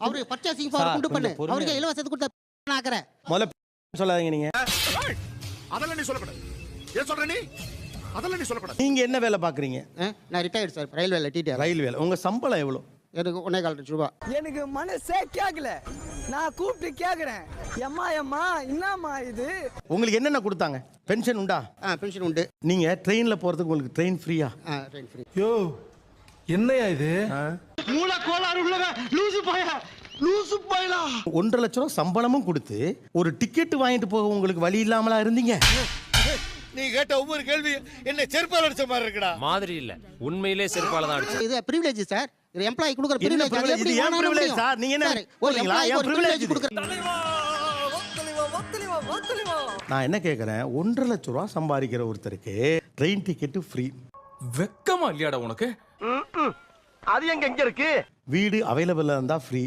அவரு purchasing power கொண்டு பண்ணு. அவருக்கு இலவசத்தை கொடுத்தா ஆக்குறேன். முதல்ல சொல்லாதீங்க நீங்க. அதெல்லாம் நீ சொல்லக்கூடாது. ஏன் சொல்ற நீ? அதெல்லாம் நீ சொல்லக்கூடாது. நீங்க என்ன வேலை பாக்குறீங்க? நான் ரிட்டையர்ட் சார். ரயில்வேல டிடிஆர். ரயில் வேலை. உங்க சம்பளம் எவ்வளவு? எனக்கு 1.25 லட்சம் ரூபாய். எனக்கு மனசே கேட்கல. நான் கூப்பிட்டு கேக்குறேன். எம்மா என்னம்மா இது? உங்களுக்கு என்னென்ன கொடுத்தாங்க? பென்ஷன் உண்டா? பென்ஷன் உண்டு. நீங்க ட்ரெயின்ல போறதுக்கு உங்களுக்கு ட்ரெயின் ஃப்ரீயா? Train free. யோ என்னையா இது? மூல கோளாறு உள்ளவன் லூசு பையா. லூசு பையலா. 1.5 லட்சம் ரூபாய் சம்பளமும் கொடுத்து ஒரு டிக்கெட் வாங்கிட்டு போக உங்களுக்கு வழி இல்லாமலா இருந்தீங்க? நீ கேட்ட ஒவ்வொரு கேள்வி என்ன செருப்பால அடிச்ச மாதிரி இருக்குடா. மாதிரி இல்ல, உண்மையிலே செருப்பால தான் அடிச்சேன். இது பிரிவிலேஜ் சார். இது எம்ப்ளாயி கொடுக்குற என்ன பிரிவிலேஜ். அது privilege? எப்படி இது ஏன் வேணாலும் privilege முடியும்? சார்? நீங்க என்ன சார், ஒரு சொல்றீங்களா? எம்ப்ளாயி ஏன் ஒரு privilege privilege இது? கொடுக்குற. நான் என்ன கேக்குறேன், 1.5 லட்சம் ரூபாய் சம்பாதிக்கிற ஒருத்தருக்கு ட்ரெயின் டிக்கெட் ஃப்ரீ. வெக்கமா இல்லையாடா உனக்கு? அது எங்க இருக்கு? வீடு அவைலபிளா இருந்தா ஃப்ரீ.